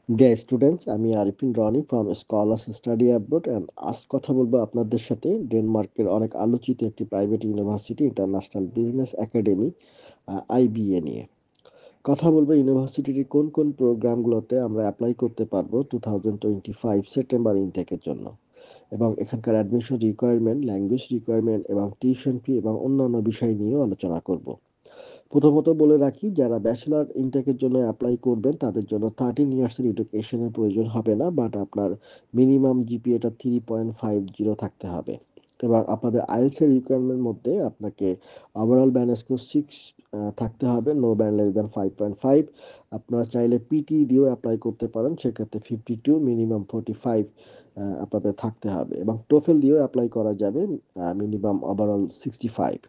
Deer students, আমি Arifin Roni from Scholars Study Abroad and আজ কথা বলবো আপনাদের সাথে ডেনমার্কের অনেক আলোচিত একটি private university International Business Academy IBA নিয়ে। কথা বলবো ইউনিভার্সিটির কোন কোন প্রোগ্রামগুলোতে আমরা অ্যাপ্লাই করতে পারবো 2025 সেপ্টেম্বর ইনটেকের জন্য, এবং এখানকার অ্যাডমিশন রিকোয়ারমেন্ট, ল্যাঙ্গুয়েজ রিকোয়ারমেন্ট এবং টিউশন ফি এবং অন্যান্য বিষয় নিয়েও আলোচনা করব। প্রথমত বলে রাখি, যারা ব্যাচেলর ইনটেকের জন্য অ্যাপ্লাই করবেন তাদের জন্য 13 ইয়ার্সের এডুকেশনের প্রয়োজন হবে না, বাট আপনার মিনিমাম জিপিএটা 3.50 থাকতে হবে। এবং আপনাদের আইএলটিএস এর রিকোয়ারমেন্ট মধ্যে আপনাকে ওভারঅল ব্যান্ড স্কোর 6 থাকতে হবে, নো ব্যান্ড লেস দ্যান 5.5। আপনারা চাইলে পিটি দিয়েও অ্যাপ্লাই করতে পারেন, সেক্ষেত্রে 52 মিনিমাম 45 আপনাদের থাকতে হবে, এবং টোফেল দিয়েও অ্যাপ্লাই করা যাবে, মিনিমাম ওভারঅল 65।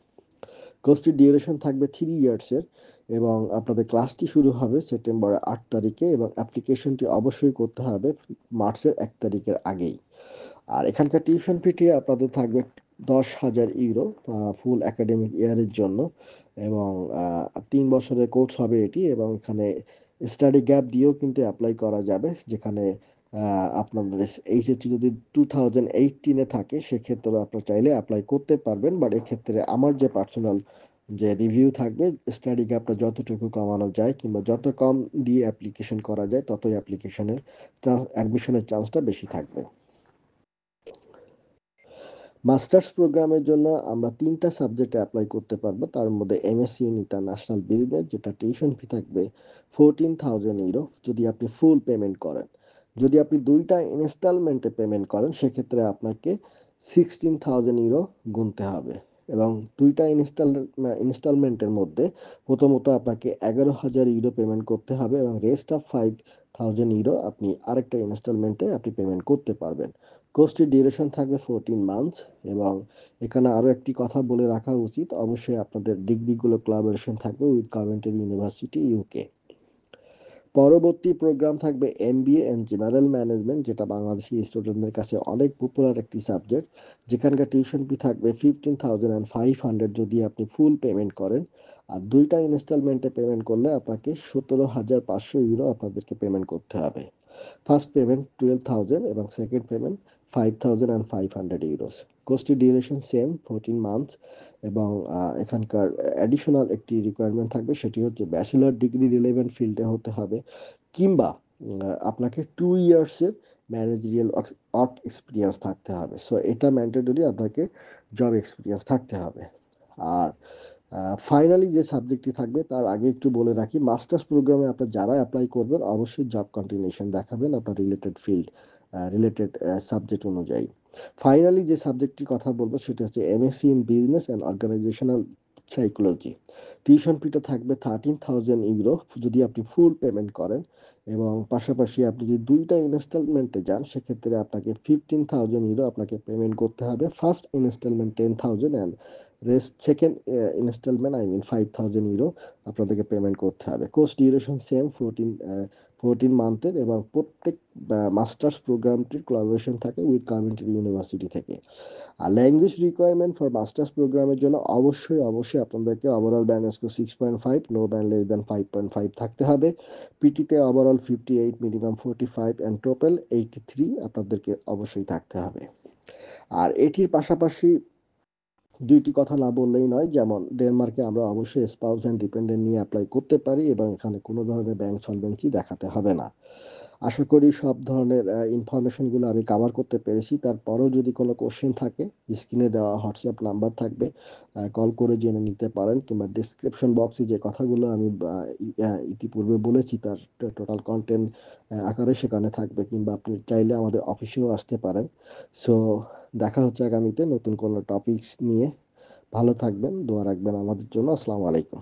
কোর্সটির ডিউরেশন থাকবে 3 ইয়ার্সের, এবং আপনাদের ক্লাসটি শুরু হবে সেপ্টেম্বরের 8 তারিখে, এবং অ্যাপ্লিকেশনটি অবশ্যই করতে হবে মার্চের 1 তারিখের আগেই। আর এখানকার টিউশন ফিটি আপনাদের থাকবে 10,000 ইউরো ফুল একাডেমিক ইয়ারের জন্য, এবং 3 বছরের কোর্স হবে এটি, এবং এখানে স্টাডি গ্যাপ দিয়েও কিন্তু অ্যাপ্লাই করা যাবে, যেখানে আপনাদের এইচএসসি যদি 2018-এ থাকে সেক্ষেত্রে আপনারা চাইলে অ্যাপ্লাই করতে পারবেন, বাট এক্ষেত্রে আমার যে পার্সোনাল যে রিভিউ থাকবে, স্টাডি গ্যাপটা যতটুকু কমানো যায় কিংবা যত কম দিয়ে অ্যাপ্লিকেশন করা যায় ততই অ্যাপ্লিকেশনের চান্স, অ্যাডমিশনের চান্সটা বেশি থাকবে। মাস্টার্স প্রোগ্রামের জন্য আমরা 3টা সাবজেক্টে অ্যাপ্লাই করতে পারবো, তার মধ্যে এমএসসি ইন ইন্টারন্যাশনাল বিজনেস, যেটা টিউশন ফি থাকবে 14,000 ইউরো যদি আপনি ফুল পেমেন্ট করেন। যদি আপনি 2টা ইনস্টলমেন্টে পেমেন্ট করেন সেক্ষেত্রে আপনাকে 16,000 ইউরো গুনতে হবে, এবং 2টা ইনস্টলমেন্টের মধ্যে প্রথমত আপনাকে 11,000 ইউরো পেমেন্ট করতে হবে, এবং রেস্ট অফ 5,000 ইউরো আপনি আরেকটা ইনস্টলমেন্টে আপনি পেমেন্ট করতে পারবেন। কোর্সটির ডিউরেশন থাকবে 14 মান্থস, এবং এখানে আরও একটি কথা বলে রাখা উচিত, অবশ্যই আপনাদের ডিগ্রিগুলো কোলাবোরেশন থাকবে উইথ কভেন্ট্রি ইউনিভার্সিটি ইউকে। পরবর্তী প্রোগ্রাম থাকবে এমবিএ এন্ড জেনারেল ম্যানেজমেন্ট, যেটা বাংলাদেশি স্টুডেন্টদের কাছে অনেক পপুলার একটি সাবজেক্ট, যেখানকার টিউশন ফি থাকবে 15,500 যদি আপনি ফুল পেমেন্ট করেন। আর 2টা ইনস্টলমেন্টে পেমেন্ট করলে আপনাকে 17,500 ইউরো আপনাদেরকে পেমেন্ট করতে হবে। ফার্স্ট পেমেন্ট 12,000 এবং সেকেন্ড পেমেন্ট 5,500 ইউরোস। কোর্সটি ডিউরেশন সেম 14 মান্থস, এবং এখানকার অ্যাডিশনাল একটি রিকোয়ারমেন্ট থাকবে, সেটি হচ্ছে ব্যাচেলর ডিগ্রি রিলেভেন্ট ফিল্ডে হতে হবে, কিংবা আপনাকে 2 ইয়ার্সের ম্যানেজেরিয়াল ওয়ার্ক এক্সপিরিয়েন্স থাকতে হবে। সো এটা ম্যান্ডেটরি, আপনাকে জব এক্সপিরিয়েন্স থাকতে হবে। আর ফাইনালি যে সাবজেক্টটি থাকবে তার আগে একটু বলে রাখি, মাস্টার্স প্রোগ্রামে আপনার যারা অ্যাপ্লাই করবেন অবশ্যই জব কন্টিনিউশন দেখাবেন আপনার রিলেটেড ফিল্ড, রিলেটেড সাবজেক্ট অনুযায়ী। ফাইনালি যে সাবজেক্টটির কথা বলবো সেটা হচ্ছে MSc in business and organisational psychology. Tuition ফিটা থাকবে 13,000 ইউরো যদি আপনি ফুল পেমেন্ট করেন, এবং পাশাপাশি আপনি যদি 2টা ইনস্টলমেন্টে যান সেক্ষেত্রে আপনাকে 15,000 ইউরো আপনাকে পেমেন্ট করতে হবে। First instalment 10,000, and rest second instalment I mean 5,000 euro আপনাদেরকে পেমেন্ট করতে হবে। কোর্স ডিউরেশন সেম 14 মান্থের, এবং প্রত্যেক মাস্টার্স প্রোগ্রামটির কোলাবোরেশন থাকে উইথ কভেন্ট্রি ইউনিভার্সিটি থেকে। আর ল্যাঙ্গুয়েজ রিকোয়ারমেন্ট ফর মাস্টার্স প্রোগ্রামের জন্য অবশ্যই আপনাদেরকে overall band score 6.5, no band less than 5.5 থাকতে হবে। পিটিতে ওভারঅল 58, মিনিমাম 45, অ্যান্ড টোটাল 83 আপনাদেরকে অবশ্যই থাকতে হবে। আর এটির পাশাপাশি 2টি কথা না বললেই নয়, যেমন ডেনমার্কে আমরা অবশ্যই স্পাউস অ্যান্ড ডিপেন্ডেন্ট নিয়ে অ্যাপ্লাই করতে পারি, এবং এখানে কোনো ধরনের ব্যাংক সলভেন্সি দেখাতে হবে না। আশা করি সব ধরনের ইনফরমেশনগুলো আমি কাভার করতে পেরেছি। তারপরেও যদি কোনো কোশ্চেন থাকে, স্ক্রিনে দেওয়া হোয়াটসঅ্যাপ নাম্বার থাকবে, কল করে জেনে নিতে পারেন, কিংবা ডিসক্রিপশন বক্সে যে কথাগুলো আমি ইতিপূর্বে বলেছি তার টোটাল কন্টেন্ট আকারে সেখানে থাকবে, কিংবা আপনি চাইলে আমাদের অফিসেও আসতে পারেন। সো দেখা হচ্ছে আগামীতে নতুন কোনো টপিকস নিয়ে। ভালো থাকবেন, দোয়া রাখবেন আমাদের জন্য। আসসালামু আলাইকুম।